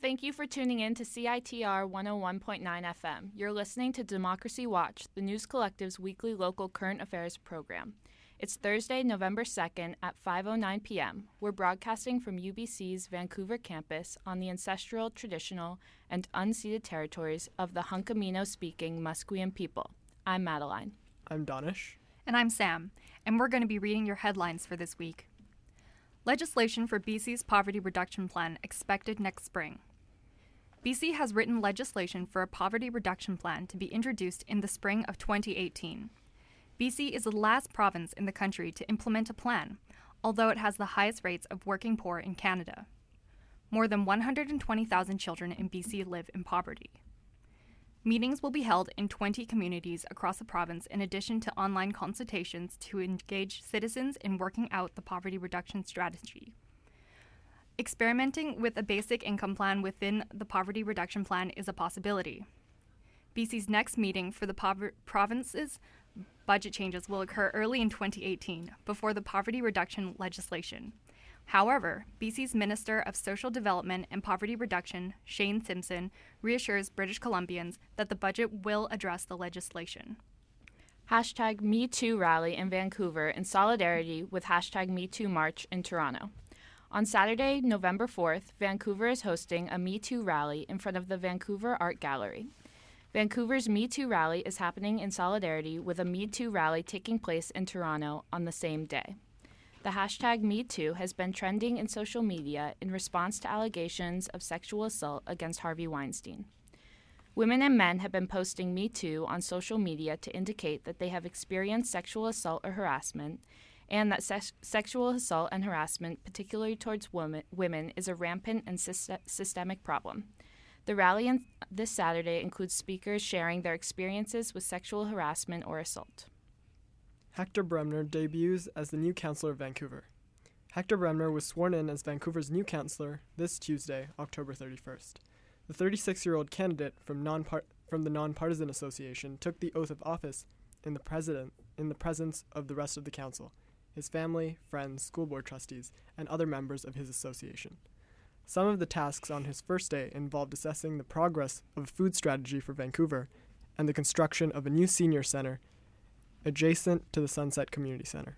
Thank you for tuning in to CITR 101.9 FM. You're listening to Democracy Watch, the News Collective's weekly local current affairs program. It's Thursday, November 2nd at 5:09 p.m. We're broadcasting from UBC's Vancouver campus on the ancestral, traditional, and unceded territories of the Hunkamino-speaking Musqueam people. I'm Madeline. I'm Donish. And I'm Sam, and we're going to be reading your headlines for this week. Legislation for BC's poverty reduction plan expected next spring. BC has written legislation for a poverty reduction plan to be introduced in the spring of 2018. BC is the last province in the country to implement a plan, although it has the highest rates of working poor in Canada. More than 120,000 children in BC live in poverty. Meetings will be held in 20 communities across the province in addition to online consultations to engage citizens in working out the poverty reduction strategy. Experimenting with a basic income plan within the poverty reduction plan is a possibility. BC's next meeting for the province's budget changes will occur early in 2018, before the poverty reduction legislation. However, BC's Minister of Social Development and Poverty Reduction, Shane Simpson, reassures British Columbians that the budget will address the legislation. Hashtag #MeToo rally in Vancouver in solidarity with hashtag #MeToo march in Toronto. On Saturday, November 4th, Vancouver is hosting a #MeToo rally in front of the Vancouver Art Gallery. Vancouver's #MeToo rally is happening in solidarity with a #MeToo rally taking place in Toronto on the same day. The hashtag #MeToo has been trending in social media in response to allegations of sexual assault against Harvey Weinstein. Women and men have been posting #MeToo on social media to indicate that they have experienced sexual assault or harassment, and that sexual assault and harassment, particularly towards women, is a rampant and systemic problem. The rally this Saturday includes speakers sharing their experiences with sexual harassment or assault. Hector Bremner debuts as the new councillor of Vancouver. Hector Bremner was sworn in as Vancouver's new councillor this Tuesday, October 31st. The 36-year-old candidate from the Nonpartisan Association took the oath of office in the presence of the rest of the council, his family, friends, school board trustees, and other members of his association. Some of the tasks on his first day involved assessing the progress of a food strategy for Vancouver and the construction of a new senior center adjacent to the Sunset Community Center.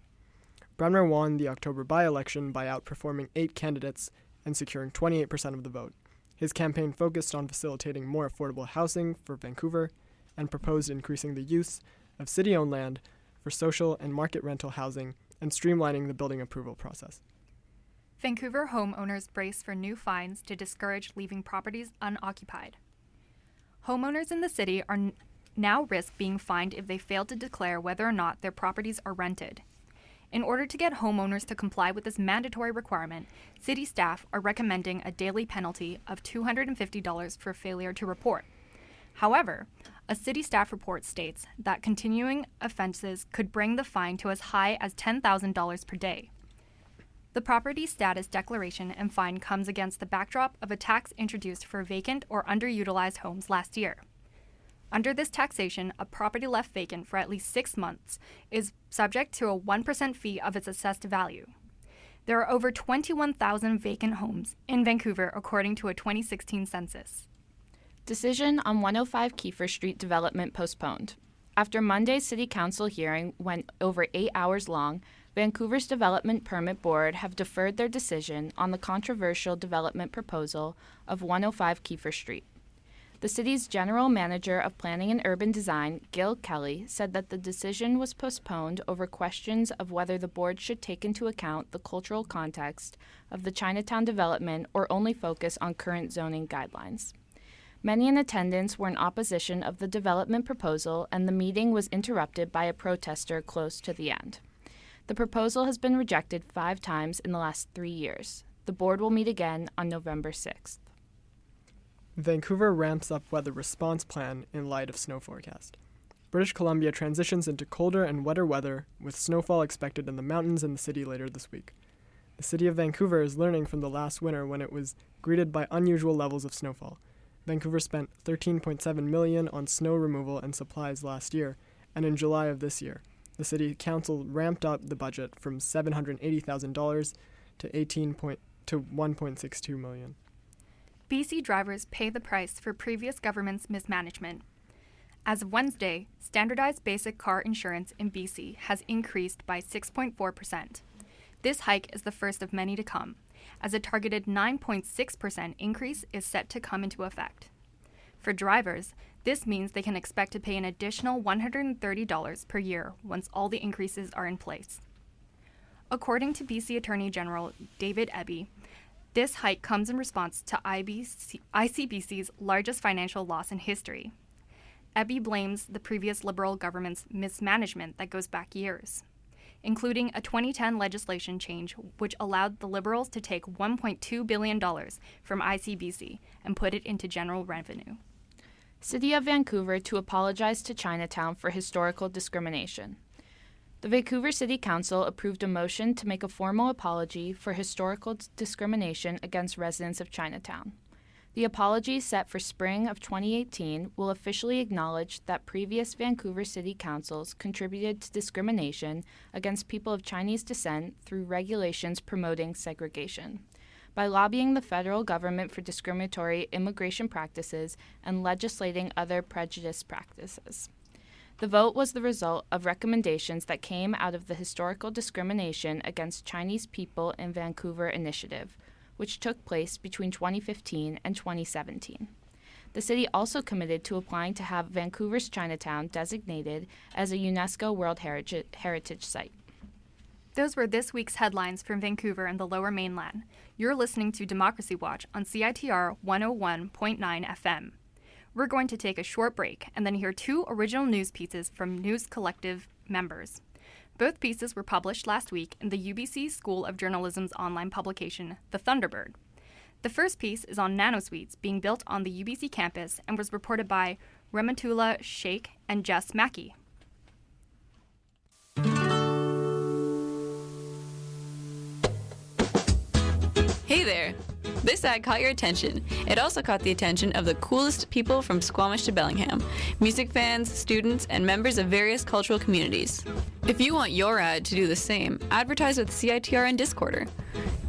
Bremner won the October by-election by outperforming 8 candidates and securing 28% of the vote. His campaign focused on facilitating more affordable housing for Vancouver and proposed increasing the use of city-owned land for social and market rental housing and streamlining the building approval process. Vancouver homeowners brace for new fines to discourage leaving properties unoccupied. Homeowners in the city are now risk being fined if they fail to declare whether or not their properties are rented. In order to get homeowners to comply with this mandatory requirement, city staff are recommending a daily penalty of $250 for failure to report. However, a city staff report states that continuing offenses could bring the fine to as high as $10,000 per day. The property status declaration and fine comes against the backdrop of a tax introduced for vacant or underutilized homes last year. Under this taxation, a property left vacant for at least 6 months is subject to a 1% fee of its assessed value. There are over 21,000 vacant homes in Vancouver, according to a 2016 census. Decision on 105 Kiefer Street development postponed. After Monday's City Council hearing went over 8 hours long, Vancouver's Development Permit Board have deferred their decision on the controversial development proposal of 105 Kiefer Street. The city's General Manager of Planning and Urban Design, Gil Kelly, said that the decision was postponed over questions of whether the board should take into account the cultural context of the Chinatown development or only focus on current zoning guidelines. Many in attendance were in opposition of the development proposal, and the meeting was interrupted by a protester close to the end. The proposal has been rejected 5 times in the last 3 years. The board will meet again on November 6th. Vancouver ramps up weather response plan in light of snow forecast. British Columbia transitions into colder and wetter weather, with snowfall expected in the mountains and the city later this week. The city of Vancouver is learning from the last winter when it was greeted by unusual levels of snowfall. Vancouver spent $13.7 million on snow removal and supplies last year, and in July of this year, the city council ramped up the budget from $780,000 to $1.62 million. BC drivers pay the price for previous government's mismanagement. As of Wednesday, standardized basic car insurance in BC has increased by 6.4%. This hike is the first of many to come, as a targeted 9.6% increase is set to come into effect. For drivers, this means they can expect to pay an additional $130 per year once all the increases are in place. According to BC Attorney General David Eby, this hike comes in response to ICBC's largest financial loss in history. Eby blames the previous Liberal government's mismanagement that goes back years, including a 2010 legislation change which allowed the Liberals to take $1.2 billion from ICBC and put it into general revenue. City of Vancouver to apologize to Chinatown for historical discrimination. The Vancouver City Council approved a motion to make a formal apology for historical discrimination against residents of Chinatown. The apology, set for spring of 2018, will officially acknowledge that previous Vancouver City Councils contributed to discrimination against people of Chinese descent through regulations promoting segregation, by lobbying the federal government for discriminatory immigration practices and legislating other prejudice practices. The vote was the result of recommendations that came out of the Historical Discrimination Against Chinese People in Vancouver initiative, which took place between 2015 and 2017. The city also committed to applying to have Vancouver's Chinatown designated as a UNESCO World Heritage Site. Those were this week's headlines from Vancouver and the Lower Mainland. You're listening to Democracy Watch on CITR 101.9 FM. We're going to take a short break and then hear two original news pieces from News Collective members. Both pieces were published last week in the UBC School of Journalism's online publication, The Thunderbird. The first piece is on nanosuites being built on the UBC campus and was reported by Rematullah Sheikh and Jess Mackey. Hey there! This ad caught your attention. It also caught the attention of the coolest people from Squamish to Bellingham, music fans, students, and members of various cultural communities. If you want your ad to do the same, advertise with CITR and Discorder.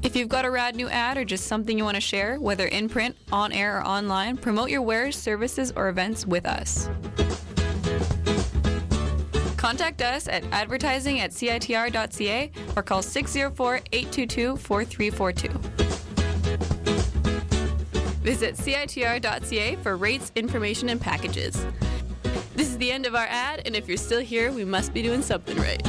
If you've got a rad new ad or just something you want to share, whether in print, on air, or online, promote your wares, services, or events with us. Contact us at advertising@citr.ca or call 604-822-4342. Visit citr.ca for rates, information, and packages. This is the end of our ad, and if you're still here, we must be doing something right.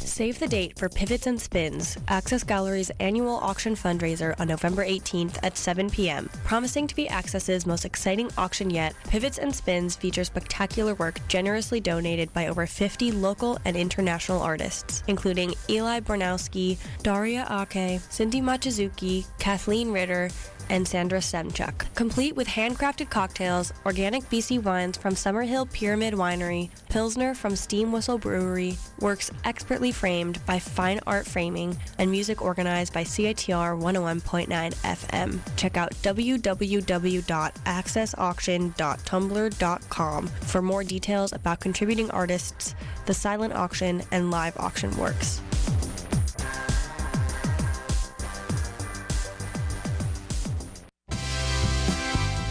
Save the date for Pivots and Spins, Access Gallery's annual auction fundraiser on November 18th at 7 p.m. Promising to be Access's most exciting auction yet, Pivots and Spins features spectacular work generously donated by over 50 local and international artists, including Eli Bornowski, Daria Ake, Cindy Machizuki, Kathleen Ritter, and Sandra Semchuk. Complete with handcrafted cocktails, organic BC wines from Summerhill Pyramid Winery, Pilsner from Steam Whistle Brewery, works expertly framed by Fine Art Framing, and music organized by CITR 101.9 FM. Check out www.accessauction.tumblr.com for more details about contributing artists, the silent auction, and live auction works.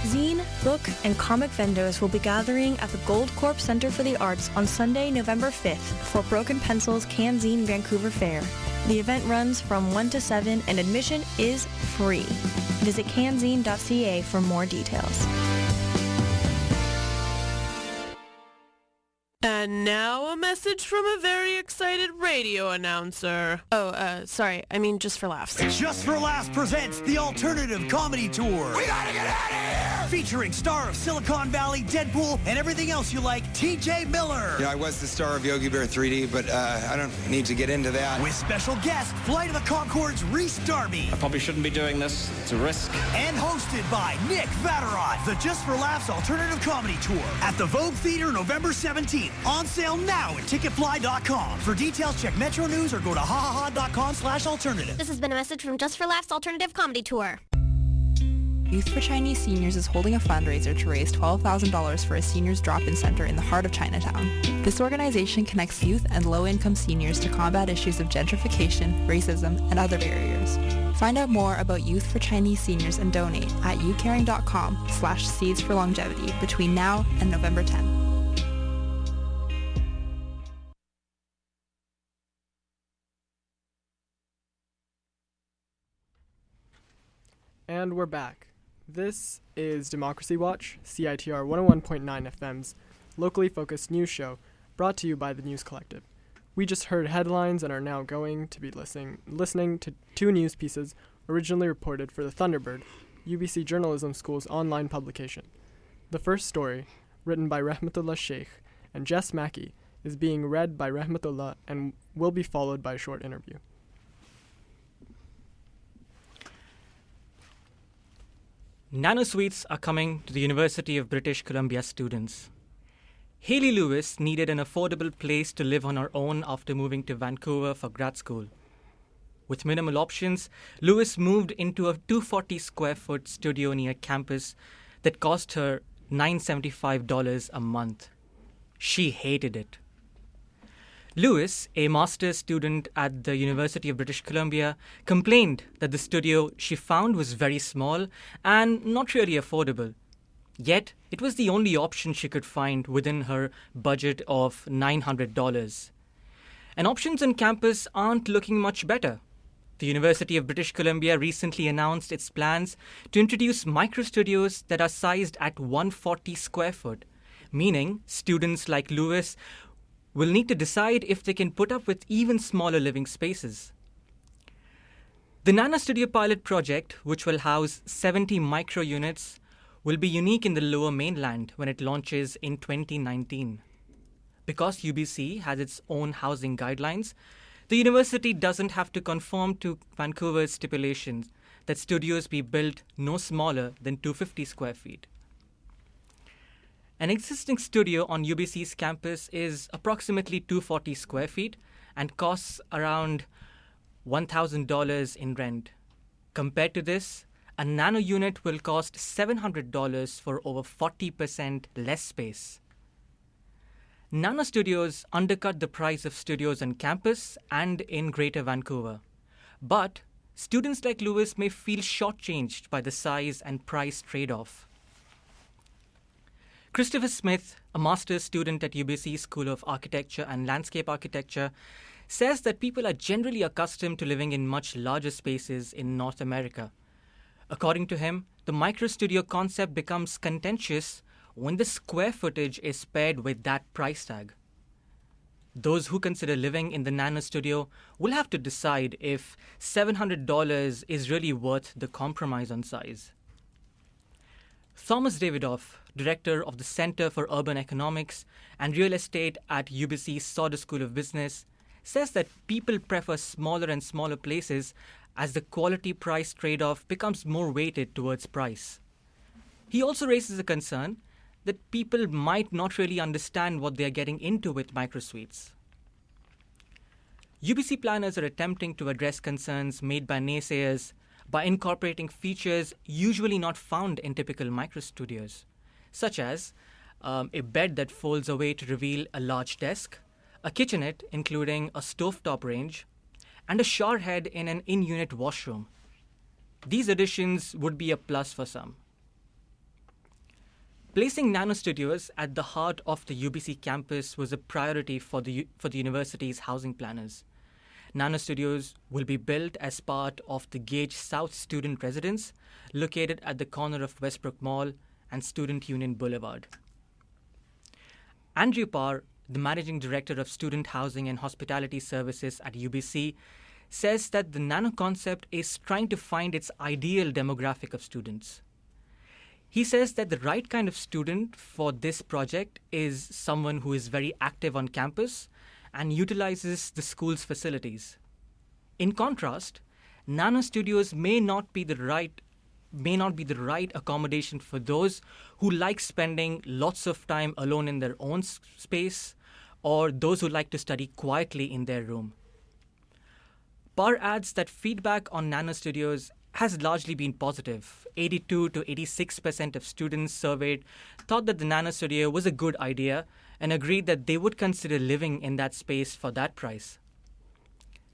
Zine, book, and comic vendors will be gathering at the Gold Corp Center for the Arts on Sunday, November 5th for Broken Pencil's CanZine Vancouver Fair. The event runs from 1 to 7 and admission is free. Visit canzine.ca for more details. And now a message from a very excited radio announcer. Sorry, I mean Just for Laughs. Just for Laughs presents the Alternative Comedy Tour. We gotta get out of here! Featuring star of Silicon Valley, Deadpool, and everything else you like, TJ Miller. You know, I was the star of Yogi Bear 3D, but I don't need to get into that. With special guest, Flight of the Conchords, Reese Darby. I probably shouldn't be doing this. It's a risk. And hosted by Nick Vatterott. The Just for Laughs Alternative Comedy Tour at the Vogue Theater November 17th. On sale now at ticketfly.com. For details, check Metro News or go to hahaha.com/alternative. This has been a message from Just for Laughs Alternative Comedy Tour. Youth for Chinese Seniors is holding a fundraiser to raise $12,000 for a seniors drop-in center in the heart of Chinatown. This organization connects youth and low-income seniors to combat issues of gentrification, racism, and other barriers. Find out more about Youth for Chinese Seniors and donate at youcaring.com/seeds for longevity between now and November 10th. And we're back. This is Democracy Watch, CITR 101.9 FM's locally focused news show, brought to you by the News Collective. We just heard headlines and are now going to be listening to two news pieces originally reported for the Thunderbird, UBC Journalism School's online publication. The first story, written by Rahmatullah Sheikh and Jess Mackey, is being read by Rahmatullah and will be followed by a short interview. Nanosuites are coming to the University of British Columbia students. Hayley Lewis needed an affordable place to live on her own after moving to Vancouver for grad school. With minimal options, Lewis moved into a 240 square foot studio near campus that cost her $975 a month. She hated it. Lewis, a master's student at the University of British Columbia, complained that the studio she found was very small and not really affordable. Yet, it was the only option she could find within her budget of $900. And options on campus aren't looking much better. The University of British Columbia recently announced its plans to introduce microstudios that are sized at 140 square foot, meaning students like Lewis will need to decide if they can put up with even smaller living spaces. The Nano Studio pilot project, which will house 70 micro units, will be unique in the Lower Mainland when it launches in 2019. Because UBC has its own housing guidelines, the university doesn't have to conform to Vancouver's stipulations that studios be built no smaller than 250 square feet. An existing studio on UBC's campus is approximately 240 square feet and costs around $1,000 in rent. Compared to this, a nano unit will cost $700 for over 40% less space. Nano studios undercut the price of studios on campus and in Greater Vancouver. But students like Lewis may feel shortchanged by the size and price trade-off. Christopher Smith, a master's student at UBC School of Architecture and Landscape Architecture, says that people are generally accustomed to living in much larger spaces in North America. According to him, the microstudio concept becomes contentious when the square footage is paired with that price tag. Those who consider living in the nano studio will have to decide if $700 is really worth the compromise on size. Thomas Davidoff, director of the Center for Urban Economics and Real Estate at UBC's Sauder School of Business, says that people prefer smaller and smaller places as the quality-price trade-off becomes more weighted towards price. He also raises a concern that people might not really understand what they are getting into with microsuites. UBC planners are attempting to address concerns made by naysayers by incorporating features usually not found in typical microstudios, such as a bed that folds away to reveal a large desk, a kitchenette including a stovetop range, and a shower head in an in-unit washroom. These additions would be a plus for some. Placing nano studios at the heart of the UBC campus was a priority for the university's housing planners. Nano studios will be built as part of the Gage South student residence, located at the corner of Westbrook Mall and Student Union Boulevard. Andrew Parr, the managing director of Student Housing and Hospitality Services at UBC, says that the nano concept is trying to find its ideal demographic of students. He says that the right kind of student for this project is someone who is very active on campus and utilizes the school's facilities. In contrast, nano studios may not be the right accommodation for those who like spending lots of time alone in their own space, or those who like to study quietly in their room. Parr adds that feedback on nano studios has largely been positive. 82 to 86% of students surveyed thought that the Nano Studio was a good idea and agreed that they would consider living in that space for that price.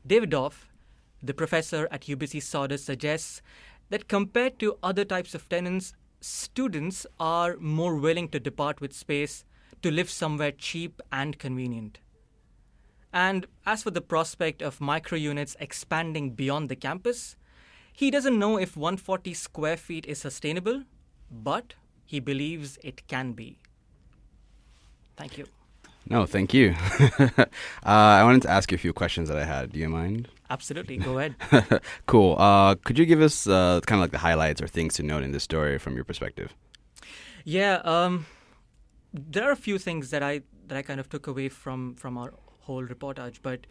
Davidoff, the professor at UBC Sauder, suggests that compared to other types of tenants, students are more willing to depart with space to live somewhere cheap and convenient. And as for the prospect of micro units expanding beyond the campus, he doesn't know if 140 square feet is sustainable, but he believes it can be. Thank you. No, thank you. I wanted to ask you a few questions that I had. Do you mind? Absolutely. Go ahead. Cool. Could you give us kind of like the highlights or things to note in this story from your perspective? Yeah. There are a few things that I kind of took away from our whole reportage, but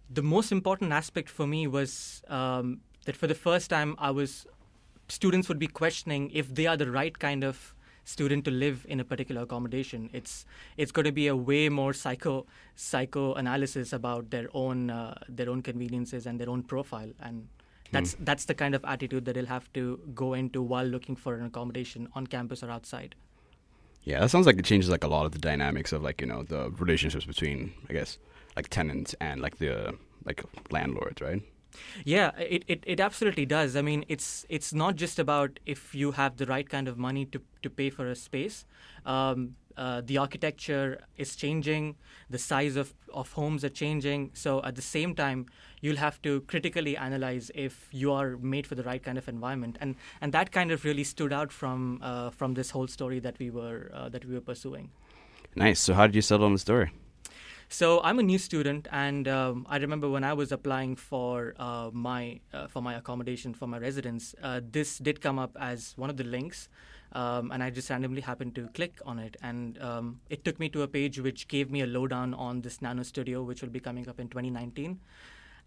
the most important aspect for me was that for the first time, students would be questioning if they are the right kind of student to live in a particular accommodation. It's going to be a way more psychoanalysis about their own conveniences and their own profile, and that's the kind of attitude that they'll have to go into while looking for an accommodation on campus or outside. Yeah, that sounds like it changes like a lot of the dynamics of like, you know, the relationships between, I guess, like tenants and like the like landlords, right? Yeah, it absolutely does. I mean, it's not just about if you have the right kind of money to pay for a space. The architecture is changing, the size of homes are changing. So at the same time, you'll have to critically analyze if you are made for the right kind of environment. And that kind of really stood out from this whole story that we were pursuing. Nice. So how did you settle on the story? So I'm a new student, and I remember when I was applying for my accommodation for my residence, this did come up as one of the links, and I just randomly happened to click on it, and it took me to a page which gave me a lowdown on this Nano Studio, which will be coming up in 2019.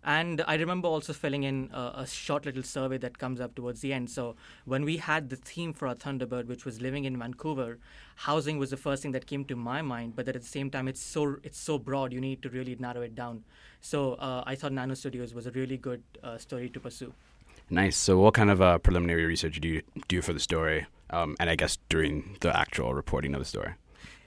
And I remember also filling in a short little survey that comes up towards the end. So when we had the theme for our Thunderbird, which was living in Vancouver, housing was the first thing that came to my mind. But at the same time, it's so broad, you need to really narrow it down. So I thought Nano Studios was a really good story to pursue. Nice. So what kind of preliminary research did you do for the story? And I guess during the actual reporting of the story?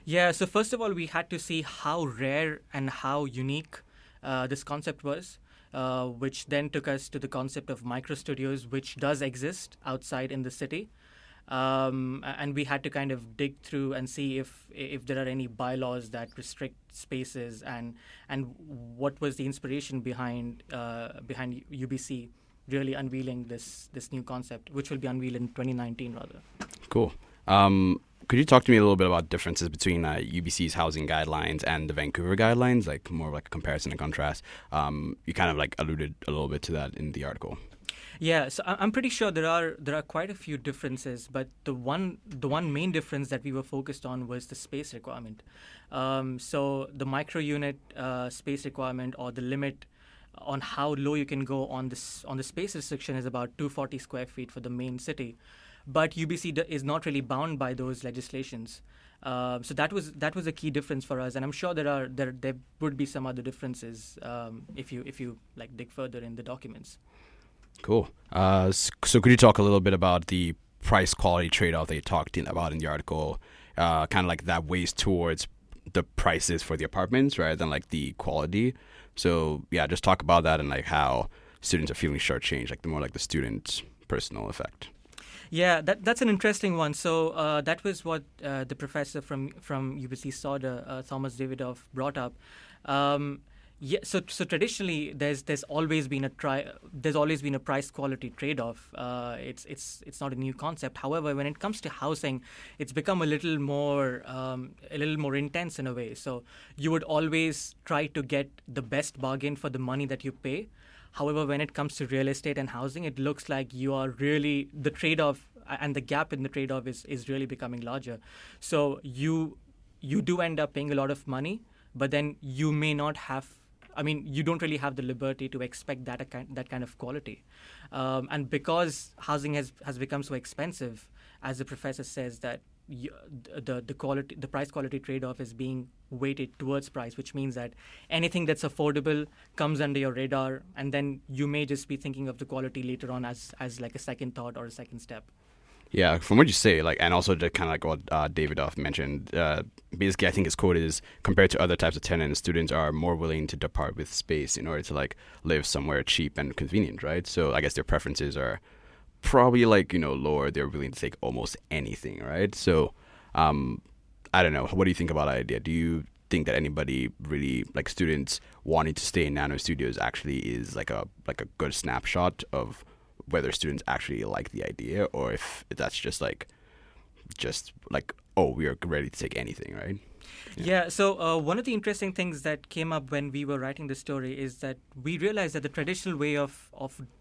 Yeah, so first of all, we had to see how rare and how unique this concept was. Which then took us to the concept of micro studios, which does exist outside in the city. And we had to kind of dig through and see if there are any bylaws that restrict spaces and what was the inspiration behind UBC really unveiling this new concept, which will be unveiled in 2019 rather. Cool. Could you talk to me a little bit about differences between UBC's housing guidelines and the Vancouver guidelines, like more like a comparison and contrast? You kind of like alluded a little bit to that in the article. Yeah, so I'm pretty sure there are quite a few differences, but the one main difference that we were focused on was the space requirement. So the micro unit space requirement, or the limit on how low you can go on the space restriction, is about 240 square feet for the main city. But UBC is not really bound by those legislations, so that was a key difference for us, and I'm sure there would be some other differences if you like dig further in the documents. Cool. So could you talk a little bit about the price quality trade-off that you talked about in the article, kind of like that weighs towards the prices for the apartments rather than like the quality? So yeah, just talk about that and like how students are feeling shortchanged, like the more like the student's personal effect. Yeah, that's an interesting one. So that was what the professor from UBC Sauder, Thomas Davidoff, brought up. Yeah, so traditionally there's always been a price quality trade-off. It's not a new concept. However, when it comes to housing, it's become a little more intense in a way. So you would always try to get the best bargain for the money that you pay. However, when it comes to real estate and housing, it looks like you are really, the trade-off and the gap in the trade-off is really becoming larger. So you do end up paying a lot of money, but then you may not have, you don't really have the liberty to expect that kind of quality. And because housing has become so expensive, as the professor says, that the price quality trade-off is being weighted towards price, which means that anything that's affordable comes under your radar, and then you may just be thinking of the quality later on as like a second thought or a second step. Yeah, from what you say, like, and also to kind of like what Davidoff mentioned, basically I think his quote is, compared to other types of tenants, students are more willing to depart with space in order to like live somewhere cheap and convenient, right? So I guess their preferences are probably like, lower. They're willing to take almost anything, right? So I don't know. What do you think about that idea? Do you think that anybody really, like students wanting to stay in Nano Studios actually is like a good snapshot of whether students actually like the idea, or if that's just like, oh, we are ready to take anything, right? Yeah, so one of the interesting things that came up when we were writing the story is that we realized that the traditional way of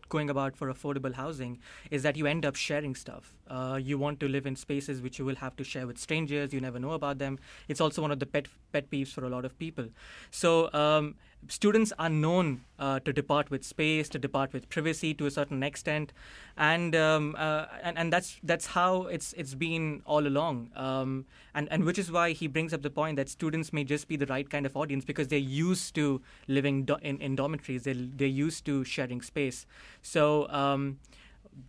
going about for affordable housing is that you end up sharing stuff. You want to live in spaces which you will have to share with strangers. You never know about them. It's also one of the pet peeves for a lot of people. So students are known to depart with space, to depart with privacy to a certain extent, and that's how it's been all along. And which is why he brings up the point that students may just be the right kind of audience because they're used to living in dormitories. They're used to sharing space. So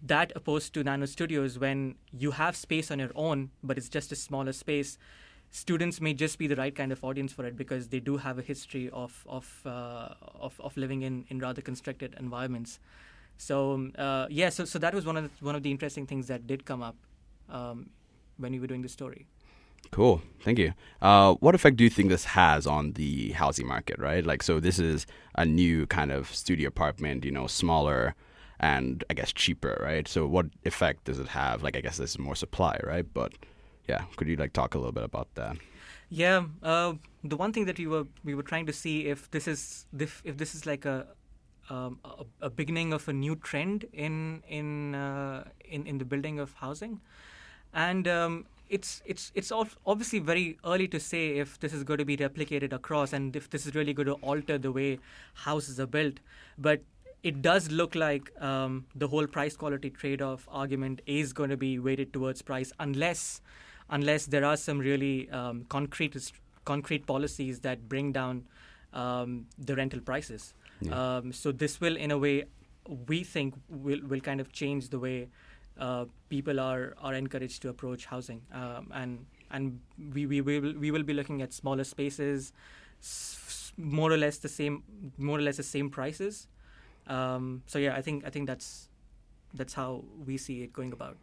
that opposed to Nano Studios, when you have space on your own, but it's just a smaller space, students may just be the right kind of audience for it because they do have a history of living in rather constricted environments. So so that was one of the interesting things that did come up when we were doing the story. Cool, thank you. What effect do you think this has on the housing market, right? Like, so this is a new kind of studio apartment, smaller and I guess cheaper, right? So what effect does it have? Like, I guess there's more supply, right? But yeah, could you like talk a little bit about that? Yeah, the one thing that we were trying to see if this is like a beginning of a new trend in the building of housing, and it's obviously very early to say if this is going to be replicated across and if this is really going to alter the way houses are built, but it does look like the whole price quality trade-off argument is going to be weighted towards price unless there are some really concrete policies that bring down the rental prices. Yeah. So this will, in a way, we think will kind of change the way people are encouraged to approach housing, and we will be looking at smaller spaces, more or less the same prices. So yeah, I think that's how we see it going about.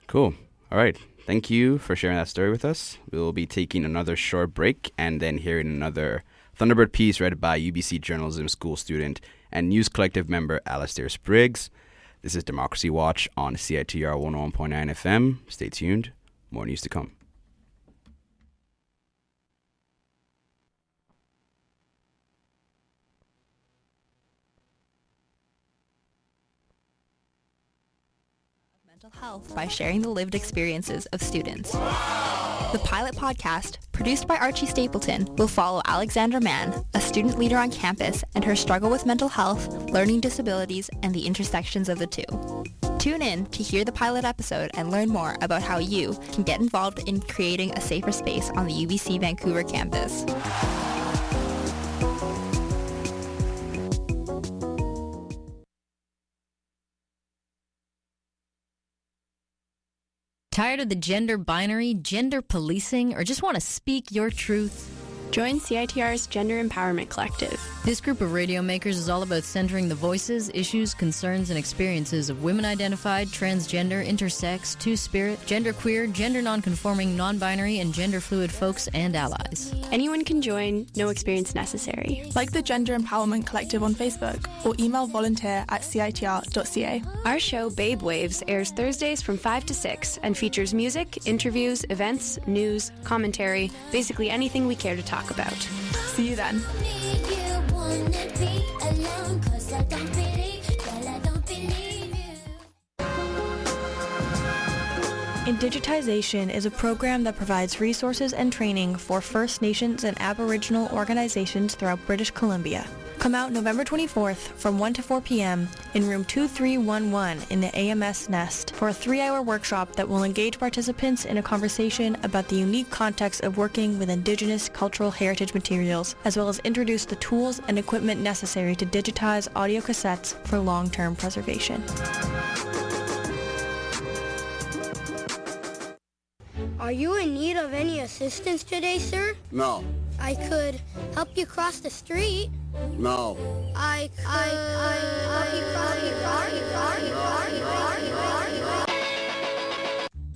Cool. All right. Thank you for sharing that story with us. We will be taking another short break and then hearing another Thunderbird piece read by UBC Journalism School student and News Collective member Alastair Spriggs. This is Democracy Watch on CITR 101.9 FM. Stay tuned. More news to come. Mental health by sharing the lived experiences of students. The Pilot Podcast, produced by Archie Stapleton, will follow Alexandra Mann, a student leader on campus, and her struggle with mental health, learning disabilities, and the intersections of the two. Tune in to hear the pilot episode and learn more about how you can get involved in creating a safer space on the UBC Vancouver campus. Tired of the gender binary, gender policing, or just want to speak your truth? Join CITR's Gender Empowerment Collective. This group of radio makers is all about centering the voices, issues, concerns, and experiences of women-identified, transgender, intersex, two-spirit, genderqueer, gender nonconforming, non-binary, and gender-fluid folks and allies. Anyone can join, no experience necessary. Like the Gender Empowerment Collective on Facebook or email volunteer@citr.ca. Our show, Babe Waves, airs Thursdays from 5 to 6 and features music, interviews, events, news, commentary, basically anything we care to talk about. See you then. Indigitization is a program that provides resources and training for First Nations and Aboriginal organizations throughout British Columbia. Come out November 24th from 1 to 4 p.m. in room 2311 in the AMS Nest for a 3-hour workshop that will engage participants in a conversation about the unique context of working with Indigenous cultural heritage materials, as well as introduce the tools and equipment necessary to digitize audio cassettes for long-term preservation. Are you in need of any assistance today, sir? No. I could help you cross the street. No. I could help you cross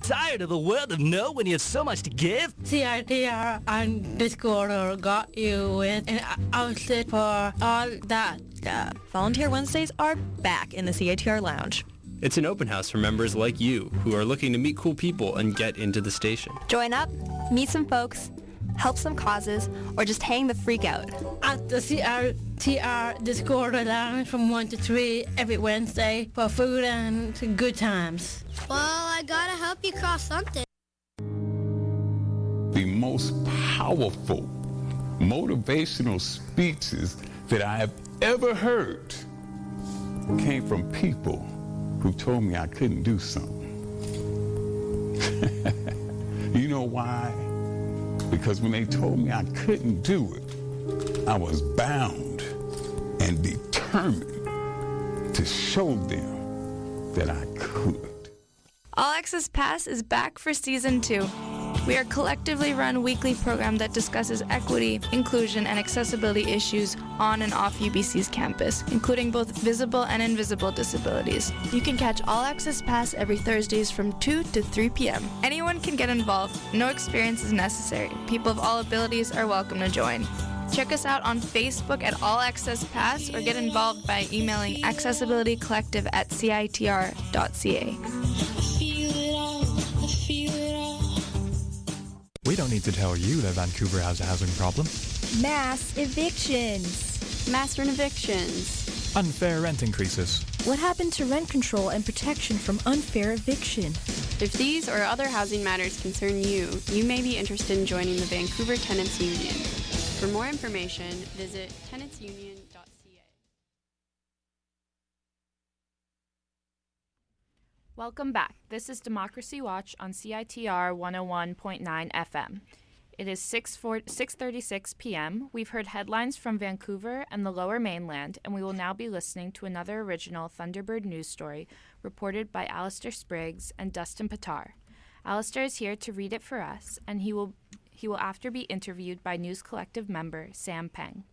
the Tired of the world of no when you have so much to give? CITR and Discord got you with an outlet for all that stuff. Volunteer Wednesdays are back in the CITR Lounge. It's an open house for members like you who are looking to meet cool people and get into the station. Join up, meet some folks, help some causes, or just hang the freak out. At the CITR Discord Lounge from 1 to 3 every Wednesday for food and good times. Well, I gotta help you cross something. The most powerful motivational speeches that I have ever heard came from people who told me I couldn't do something. You know why? Because when they told me I couldn't do it, I was bound and determined to show them that I could. All Access Pass is back for Season 2. We are a collectively run weekly program that discusses equity, inclusion, and accessibility issues on and off UBC's campus, including both visible and invisible disabilities. You can catch All Access Pass every Thursdays from 2 to 3 p.m. Anyone can get involved. No experience is necessary. People of all abilities are welcome to join. Check us out on Facebook at All Access Pass or get involved by emailing accessibilitycollective@citr.ca. We don't need to tell you that Vancouver has a housing problem. Mass evictions. Mass evictions. Unfair rent increases. What happened to rent control and protection from unfair eviction? If these or other housing matters concern you, you may be interested in joining the Vancouver Tenants Union. For more information, visit tenantsunion.ca. Welcome back. This is Democracy Watch on CITR 101.9 FM. It is 6:36 p.m. We've heard headlines from Vancouver and the Lower Mainland, and we will now be listening to another original Thunderbird news story reported by Alistair Spriggs and Dustin Patar. Alistair is here to read it for us, and he will after be interviewed by News Collective member Sam Peng.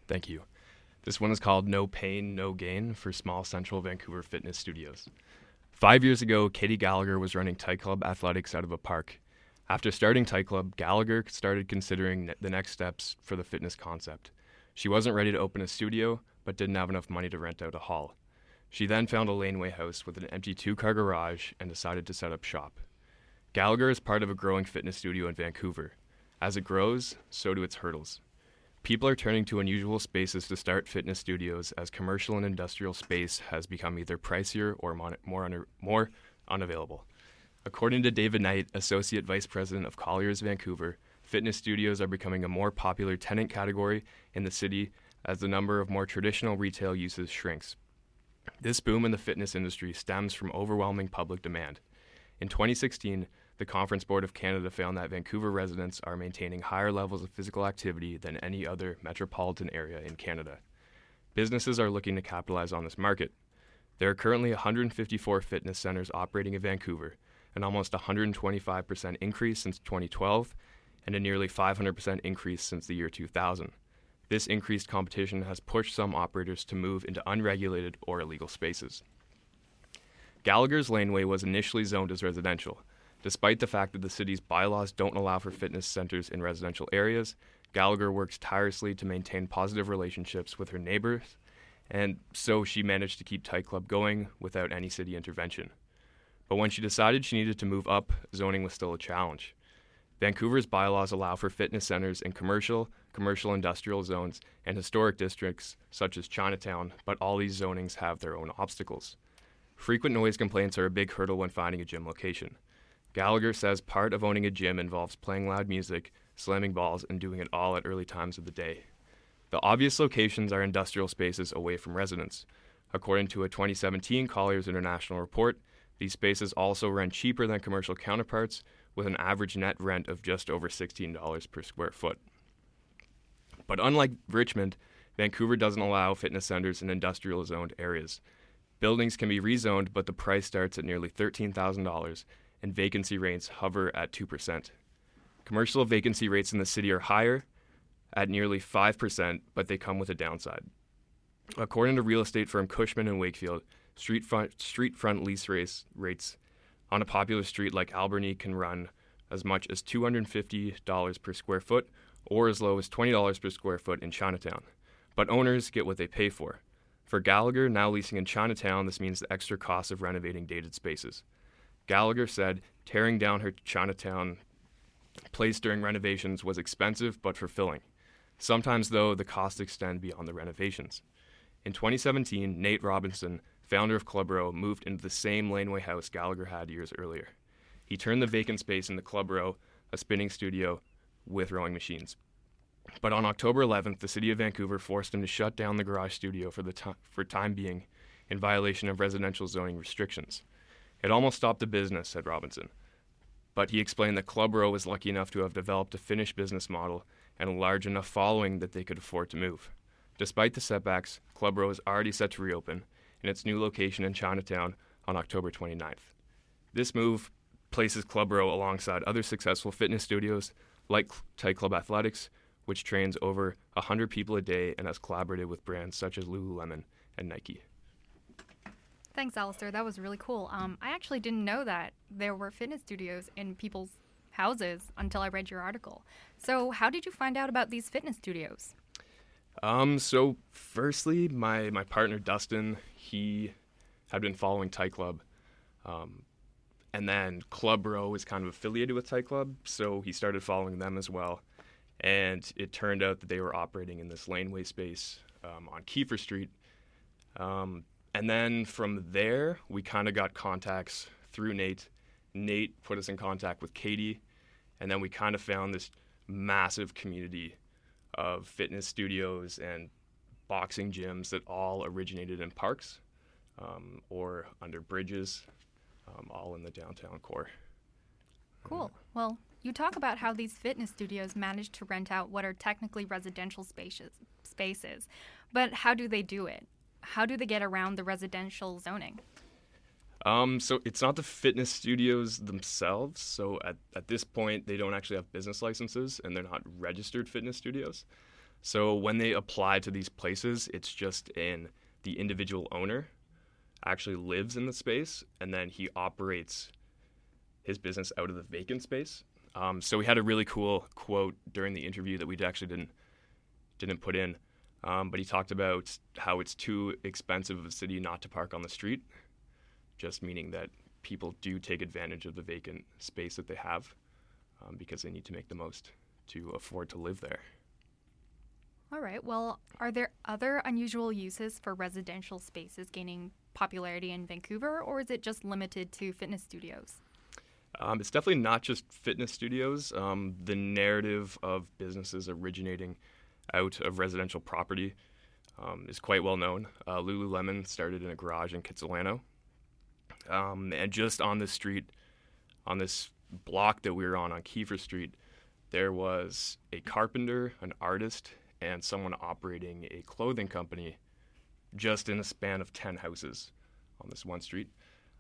Thank you. This one is called No Pain, No Gain for Small Central Vancouver Fitness Studios. 5 years ago, Katie Gallagher was running Tight Club athletics out of a park. After starting Tight Club, Gallagher started considering the next steps for the fitness concept. She wasn't ready to open a studio, but didn't have enough money to rent out a hall. She then found a laneway house with an empty 2-car garage and decided to set up shop. Gallagher is part of a growing fitness studio in Vancouver. As it grows, so do its hurdles. People are turning to unusual spaces to start fitness studios as commercial and industrial space has become either pricier or more unavailable. According to David Knight, Associate Vice President of Colliers Vancouver, fitness studios are becoming a more popular tenant category in the city as the number of more traditional retail uses shrinks. This boom in the fitness industry stems from overwhelming public demand. In 2016, the Conference Board of Canada found that Vancouver residents are maintaining higher levels of physical activity than any other metropolitan area in Canada. Businesses are looking to capitalize on this market. There are currently 154 fitness centers operating in Vancouver, an almost 125% increase since 2012, and a nearly 500% increase since the year 2000. This increased competition has pushed some operators to move into unregulated or illegal spaces. Gallagher's Laneway was initially zoned as residential. Despite the fact that the city's bylaws don't allow for fitness centers in residential areas, Gallagher works tirelessly to maintain positive relationships with her neighbors, and so she managed to keep Tight Club going without any city intervention. But when she decided she needed to move up, zoning was still a challenge. Vancouver's bylaws allow for fitness centers in commercial industrial zones, and historic districts such as Chinatown, but all these zonings have their own obstacles. Frequent noise complaints are a big hurdle when finding a gym location. Gallagher says part of owning a gym involves playing loud music, slamming balls, and doing it all at early times of the day. The obvious locations are industrial spaces away from residents. According to a 2017 Colliers International report, these spaces also rent cheaper than commercial counterparts, with an average net rent of just over $16 per square foot. But unlike Richmond, Vancouver doesn't allow fitness centers in industrial zoned areas. Buildings can be rezoned, but the price starts at nearly $13,000, and vacancy rates hover at 2%. Commercial vacancy rates in the city are higher, at nearly 5%, but they come with a downside. According to real estate firm Cushman and Wakefield, street front lease rates on a popular street like Albany can run as much as $250 per square foot or as low as $20 per square foot in Chinatown. But owners get what they pay for. For Gallagher, now leasing in Chinatown, this means the extra cost of renovating dated spaces. Gallagher said tearing down her Chinatown place during renovations was expensive but fulfilling. Sometimes, though, the costs extend beyond the renovations. In 2017, Nate Robinson, founder of Club Row, moved into the same laneway house Gallagher had years earlier. He turned the vacant space into Club Row, a spinning studio with rowing machines. But on October 11th, the city of Vancouver forced him to shut down the garage studio for time being in violation of residential zoning restrictions. It almost stopped the business, said Robinson. But he explained that Club Row was lucky enough to have developed a finished business model and a large enough following that they could afford to move. Despite the setbacks, Club Row is already set to reopen in its new location in Chinatown on October 29th. This move places Club Row alongside other successful fitness studios like Tight Club Athletics, which trains over 100 people a day and has collaborated with brands such as Lululemon and Nike. Thanks, Alistair. That was really cool. I actually didn't know that there were fitness studios in people's houses until I read your article. So how did you find out about these fitness studios? So firstly, my partner Dustin, he had been following Tight Club. And then Club Row is kind of affiliated with Tight Club, so he started following them as well. And it turned out that they were operating in this laneway space on Kiefer Street. And then from there, we kind of got contacts through Nate. Nate put us in contact with Katie, and then we kind of found this massive community of fitness studios and boxing gyms that all originated in parks or under bridges, all in the downtown core. Cool. Well, you talk about how these fitness studios manage to rent out what are technically residential spaces, but how do they do it? How do they get around the residential zoning? So it's not the fitness studios themselves. So at this point, they don't actually have business licenses and they're not registered fitness studios. So when they apply to these places, it's just the individual owner actually lives in the space and then he operates his business out of the vacant space. So we had a really cool quote during the interview that we actually didn't put in. But he talked about how it's too expensive of a city not to park on the street, just meaning that people do take advantage of the vacant space that they have because they need to make the most to afford to live there. All right. Well, are there other unusual uses for residential spaces gaining popularity in Vancouver, or is it just limited to fitness studios? It's definitely not just fitness studios. The narrative of businesses originating out of residential property is quite well known. Lululemon started in a garage in Kitsilano. And just on this street, on this block that we were on Kiefer Street, there was a carpenter, an artist, and someone operating a clothing company just in a span of 10 houses on this one street.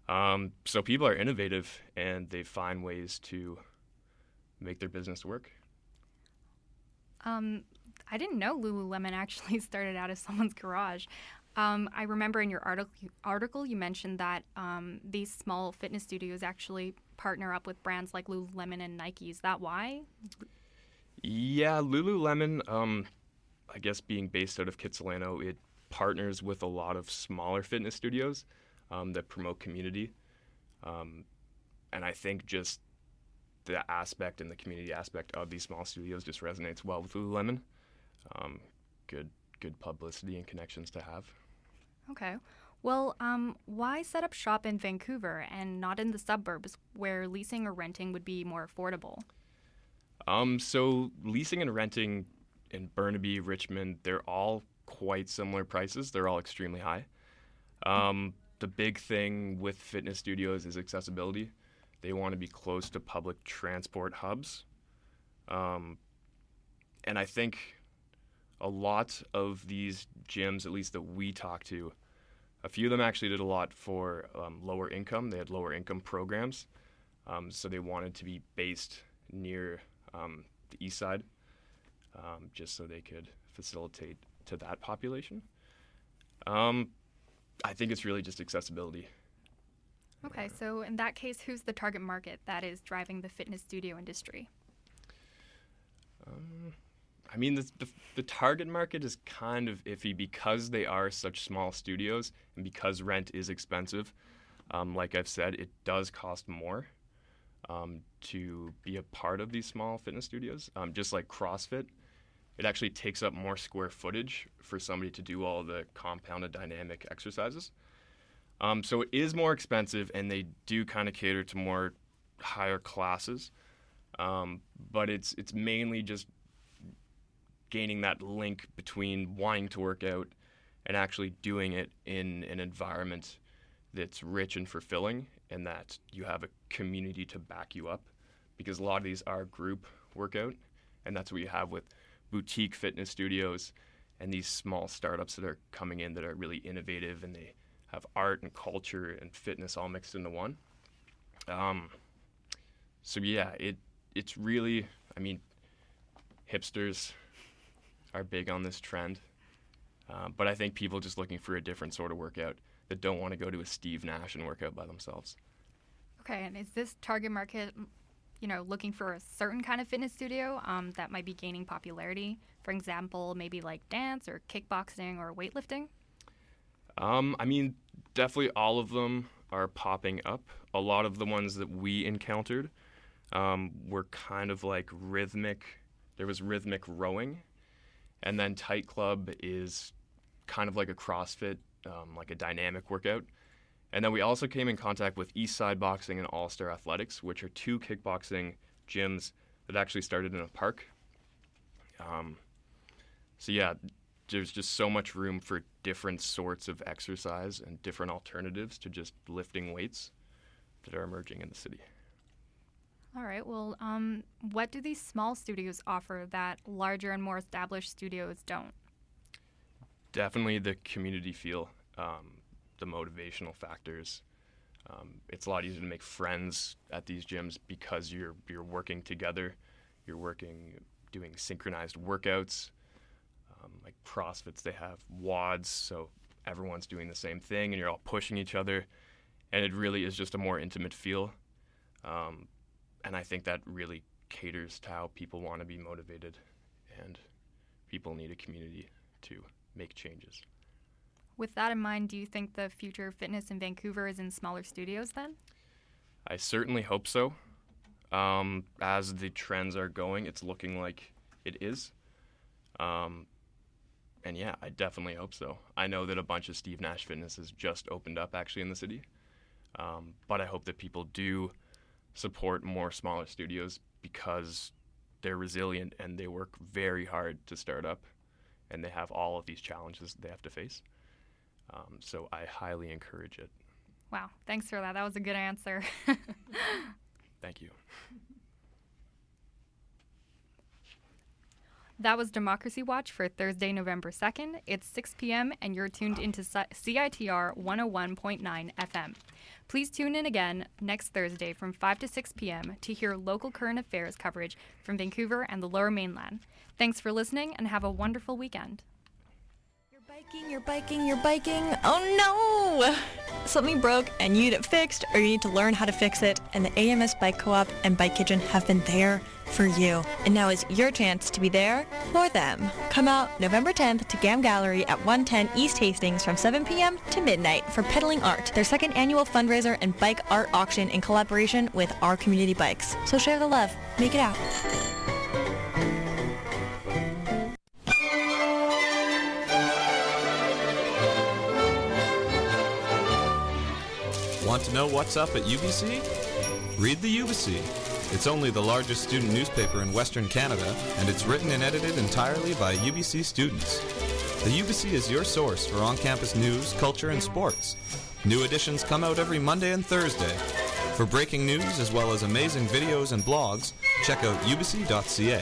So people are innovative and they find ways to make their business work. I didn't know Lululemon actually started out as someone's garage. I remember in your article you mentioned that these small fitness studios actually partner up with brands like Lululemon and Nike. Is that why? Yeah, Lululemon, I guess being based out of Kitsilano, it partners with a lot of smaller fitness studios that promote community. And I think just the aspect and the community aspect of these small studios just resonates well with Lululemon. Good publicity and connections to have. Okay. Well, why set up shop in Vancouver and not in the suburbs where leasing or renting would be more affordable? So leasing and renting in Burnaby, Richmond, they're all quite similar prices. They're all extremely high. The big thing with fitness studios is accessibility. They want to be close to public transport hubs. And I think a lot of these gyms, at least that we talked to, a few of them actually did a lot for lower income. They had lower income programs. So they wanted to be based near the east side, just so they could facilitate to that population. I think it's really just accessibility. Okay, so in that case, who's the target market that is driving the fitness studio industry? I mean, the target market is kind of iffy because they are such small studios and because rent is expensive. Like I've said, it does cost more to be a part of these small fitness studios. Just like CrossFit, it actually takes up more square footage for somebody to do all the compounded dynamic exercises. So it is more expensive, and they do kind of cater to more higher classes. But it's mainly just gaining that link between wanting to work out and actually doing it in an environment that's rich and fulfilling, and that you have a community to back you up, because a lot of these are group workout, and that's what you have with boutique fitness studios and these small startups that are coming in that are really innovative, and they have art and culture and fitness all mixed into one. So yeah, it's really, I mean, hipsters are big on this trend, but I think people just looking for a different sort of workout that don't want to go to a Steve Nash and work out by themselves. Okay, and is this target market, looking for a certain kind of fitness studio that might be gaining popularity? For example, maybe like dance or kickboxing or weightlifting? I mean, definitely all of them are popping up. A lot of the ones that we encountered were kind of like rhythmic. There was rhythmic rowing, and then Tight Club is kind of like a CrossFit, like a dynamic workout. And then we also came in contact with Eastside Boxing and All Star Athletics, which are two kickboxing gyms that actually started in a park. So yeah, there's just so much room for different sorts of exercise and different alternatives to just lifting weights that are emerging in the city. All right, well, what do these small studios offer that larger and more established studios don't? Definitely the community feel, the motivational factors. It's a lot easier to make friends at these gyms because you're working together. You're doing synchronized workouts. Like CrossFits, they have WODs, so everyone's doing the same thing, and you're all pushing each other. And it really is just a more intimate feel. And I think that really caters to how people want to be motivated, and people need a community to make changes. With that in mind, do you think the future of fitness in Vancouver is in smaller studios then? I certainly hope so. As the trends are going, it's looking like it is. And yeah, I definitely hope so. I know that a bunch of Steve Nash Fitness has just opened up actually in the city. But I hope that people do support more smaller studios because they're resilient and they work very hard to start up, and they have all of these challenges that they have to face. So I highly encourage it. Wow, thanks for that. That was a good answer. Thank you. That was Democracy Watch for Thursday, November 2nd. It's 6 p.m. and you're tuned into CITR 101.9 FM. Please tune in again next Thursday from 5 to 6 p.m. to hear local current affairs coverage from Vancouver and the Lower Mainland. Thanks for listening and have a wonderful weekend. You're biking. Oh no! Something broke and you need it fixed, or you need to learn how to fix it, and the AMS Bike Co-op and Bike Kitchen have been there for you. And now is your chance to be there for them. Come out November 10th to GAM Gallery at 110 East Hastings from 7 p.m. to midnight for Pedaling Art, their second annual fundraiser and bike art auction in collaboration with Our Community Bikes. So share the love. Make it out. Want to know what's up at UBC? Read the UBC. It's only the largest student newspaper in Western Canada, and it's written and edited entirely by UBC students. The UBC is your source for on-campus news, culture, and sports. New editions come out every Monday and Thursday. For breaking news as well as amazing videos and blogs, check out ubc.ca.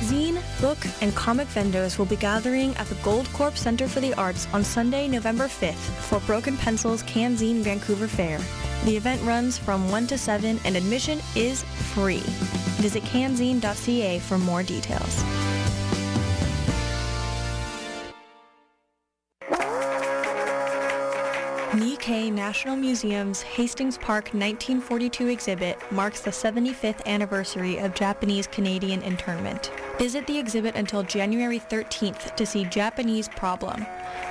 Zine, book, and comic vendors will be gathering at the Gold Corp Centre for the Arts on Sunday, November 5th for Broken Pencil's CanZine Vancouver Fair. The event runs from 1 to 7 and admission is free. Visit canzine.ca for more details. Nikkei National Museum's Hastings Park 1942 exhibit marks the 75th anniversary of Japanese-Canadian internment. Visit the exhibit until January 13th to see Japanese Problem,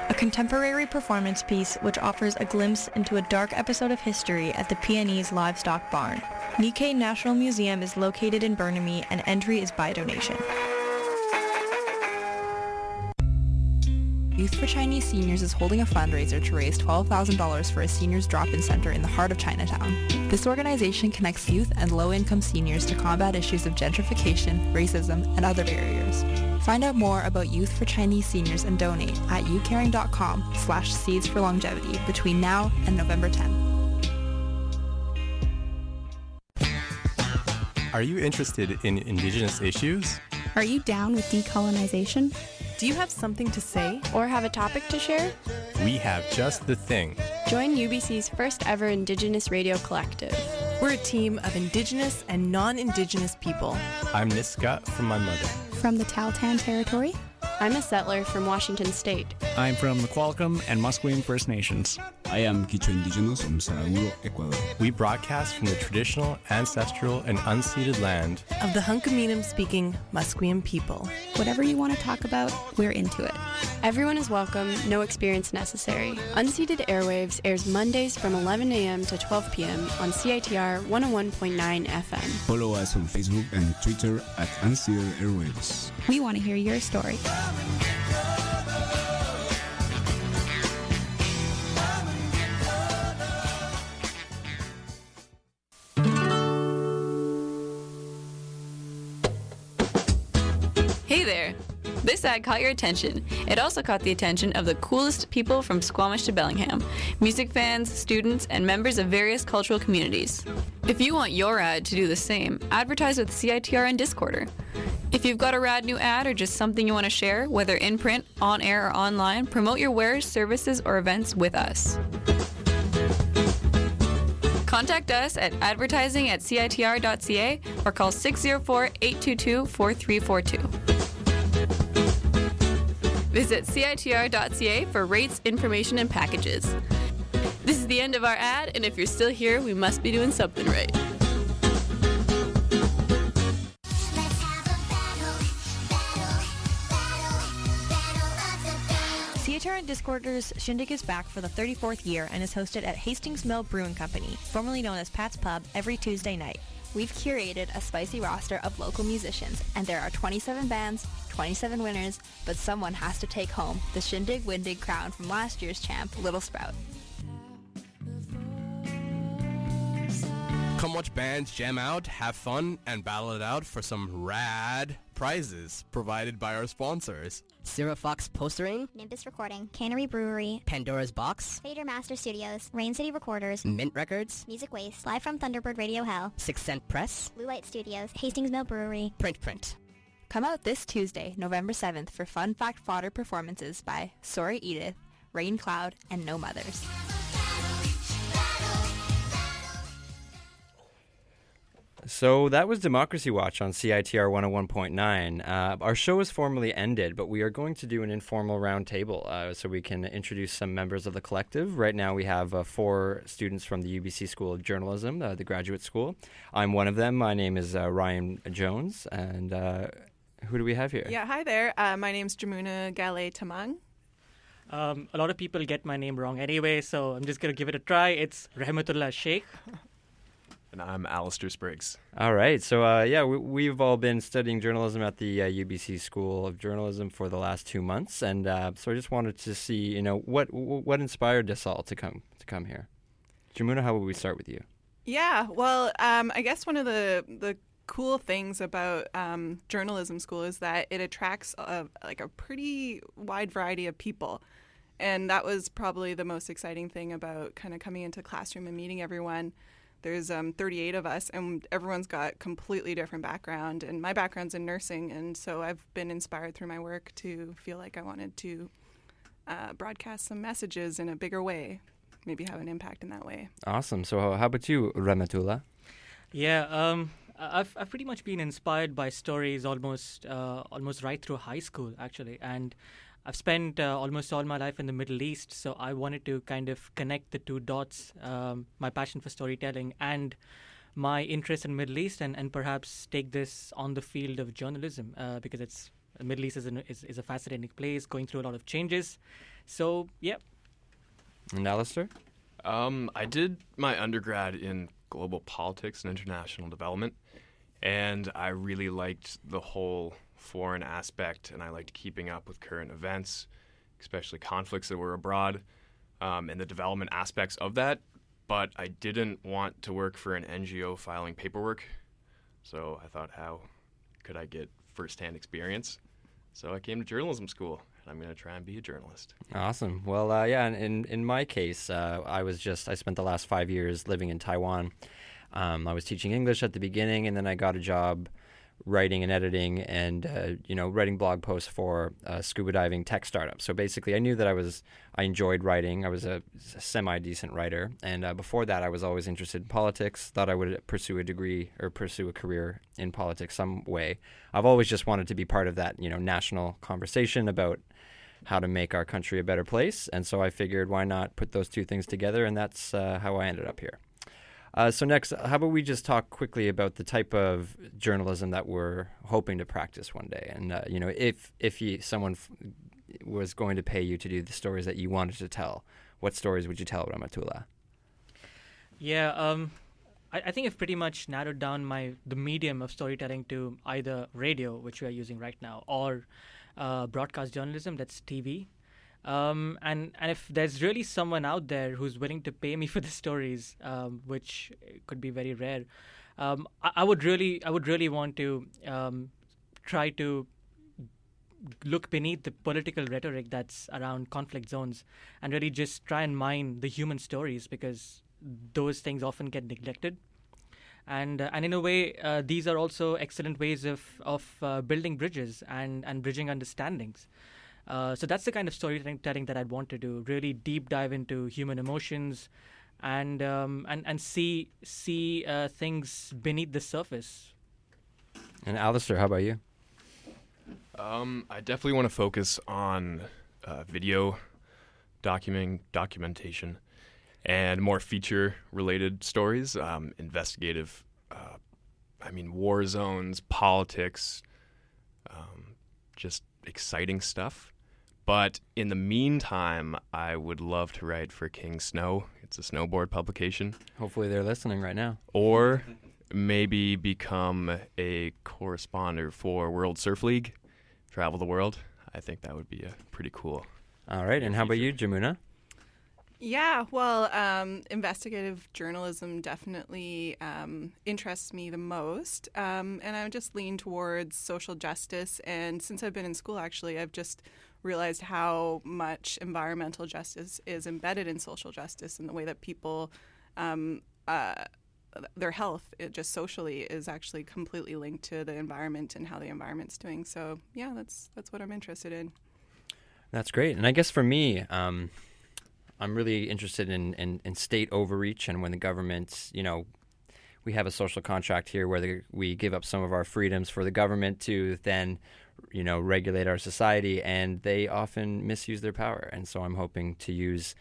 a contemporary performance piece which offers a glimpse into a dark episode of history at the Peonese Livestock Barn. Nikkei National Museum is located in Burnaby and entry is by donation. Youth for Chinese Seniors is holding a fundraiser to raise $12,000 for a seniors drop-in center in the heart of Chinatown. This organization connects youth and low-income seniors to combat issues of gentrification, racism, and other barriers. Find out more about Youth for Chinese Seniors and donate at youcaring.com/seeds for longevity between now and November 10. Are you interested in Indigenous issues? Are you down with decolonization? Do you have something to say? Or have a topic to share? We have just the thing. Join UBC's first ever Indigenous Radio Collective. We're a team of Indigenous and non-Indigenous people. I'm Niska from my mother. From the Tahltan Territory? I'm a settler from Washington State. I'm from the Qualicum and Musqueam First Nations. I am Quichua Indigenous from Saraguro, Ecuador. We broadcast from the traditional, ancestral, and unceded land of the Hunkaminam-speaking Musqueam people. Whatever you want to talk about, we're into it. Everyone is welcome, no experience necessary. Unceded Airwaves airs Mondays from 11 a.m. to 12 p.m. on CITR 101.9 FM. Follow us on Facebook and Twitter at Unceded Airwaves. We want to hear your story. Hey there! This ad caught your attention. It also caught the attention of the coolest people from Squamish to Bellingham, music fans, students, and members of various cultural communities. If you want your ad to do the same, advertise with CITR and Discorder. If you've got a rad new ad or just something you want to share, whether in print, on air, or online, promote your wares, services, or events with us. Contact us at advertising@citr.ca or call 604-822-4342. Visit citr.ca for rates, information, and packages. This is the end of our ad, and if you're still here, we must be doing something right. CITR and Discorder's Shindig is back for the 34th year and is hosted at Hastings Mill Brewing Company, formerly known as Pat's Pub, every Tuesday night. We've curated a spicy roster of local musicians, and there are 27 bands, 27 winners, but someone has to take home the Shindig Windig crown from last year's champ, Little Sprout. Come watch bands jam out, have fun, and battle it out for some rad prizes provided by our sponsors. Sarah Fox Postering, Nimbus Recording, Cannery Brewery, Pandora's Box, Fader Master Studios, Rain City Recorders, Mint Records, Music Waste, live from Thunderbird Radio Hell, 6 Cent Press, Blue Light Studios, Hastings Mill Brewery, Print. Come out this Tuesday, November 7th for Fun Fact Fodder performances by Sorry Edith, Rain Cloud, and No Mothers. So that was Democracy Watch on CITR 101.9. Our show is formally ended, but we are going to do an informal roundtable so we can introduce some members of the collective. Right now we have 4 students from the UBC School of Journalism, the graduate school. I'm one of them. My name is Ryan Jones, and who do we have here? Yeah, hi there. My name's Jamuna Gale Tamang. A lot of people get my name wrong anyway, so I'm just going to give it a try. It's Rahmatullah Sheikh. And I'm Alistair Spriggs. All right. So, we've all been studying journalism at the UBC School of Journalism for the last 2 months. And so I just wanted to see, what inspired us all to come here. Jamuna, how would we start with you? Yeah, well, I guess one of the cool things about journalism school is that it attracts a pretty wide variety of people. And that was probably the most exciting thing about kind of coming into classroom and meeting everyone. There's 38 of us, and everyone's got completely different background. And my background's in nursing, and so I've been inspired through my work to feel like I wanted to broadcast some messages in a bigger way, maybe have an impact in that way. Awesome. So how about you, Ramatullah? Yeah, I've pretty much been inspired by stories almost right through high school, actually. And I've spent almost all my life in the Middle East, so I wanted to kind of connect the two dots, my passion for storytelling and my interest in Middle East, and perhaps take this on the field of journalism, because the Middle East is a fascinating place, going through a lot of changes. So, yeah. And Alistair? I did my undergrad in global politics and international development, and I really liked the whole foreign aspect, and I liked keeping up with current events, especially conflicts that were abroad, and the development aspects of that. But I didn't want to work for an NGO filing paperwork, so I thought, how could I get firsthand experience? So I came to journalism school, and I'm going to try and be a journalist. Awesome. Well, in my case, I spent the last 5 years living in Taiwan. I was teaching English at the beginning, and then I got a job writing and editing and writing blog posts for a scuba diving tech startup. So basically, I knew that I enjoyed writing. I was a semi-decent writer, and before that, I was always interested in politics. Thought I would pursue a degree or pursue a career in politics some way. I've always just wanted to be part of that, national conversation about how to make our country a better place. And so I figured, why not put those two things together? And that's how I ended up here. So next, how about we just talk quickly about the type of journalism that we're hoping to practice one day, and if someone was going to pay you to do the stories that you wanted to tell, what stories would you tell, Ramatullah? Yeah, I think I've pretty much narrowed down the medium of storytelling to either radio, which we are using right now, or broadcast journalism, that's TV. And if there's really someone out there who's willing to pay me for the stories, which could be very rare, I would really want to try to look beneath the political rhetoric that's around conflict zones and really just try and mine the human stories, because those things often get neglected. And in a way, these are also excellent ways of building bridges and bridging understandings. So that's the kind of storytelling that I'd want to do. Really deep dive into human emotions, and see things beneath the surface. And Alistair, how about you? I definitely want to focus on video documentation and more feature-related stories, investigative. War zones, politics, just exciting stuff. But in the meantime, I would love to write for King Snow. It's a snowboard publication. Hopefully they're listening right now. Or maybe become a correspondent for World Surf League, travel the world. I think that would be pretty cool. All right, and how about you, Jamuna? Yeah, well, investigative journalism definitely interests me the most, and I would just lean towards social justice. And since I've been in school, actually, I've just realized how much environmental justice is embedded in social justice, and the way that people, their health, just socially, is actually completely linked to the environment and how the environment's doing. So, yeah, that's what I'm interested in. That's great. And I guess for me, I'm really interested in state overreach, and when the government, we have a social contract here where we give up some of our freedoms for the government to then, regulate our society, and they often misuse their power. And so I'm hoping to use,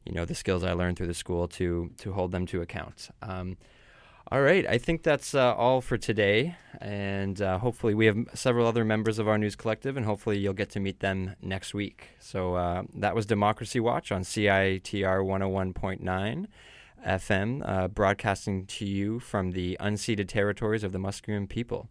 the skills I learned through the school to hold them to account. All right, I think that's all for today, and hopefully we have several other members of our news collective, and hopefully you'll get to meet them next week. So that was Democracy Watch on CITR 101.9. FM, broadcasting to you from the unceded territories of the Musqueam people.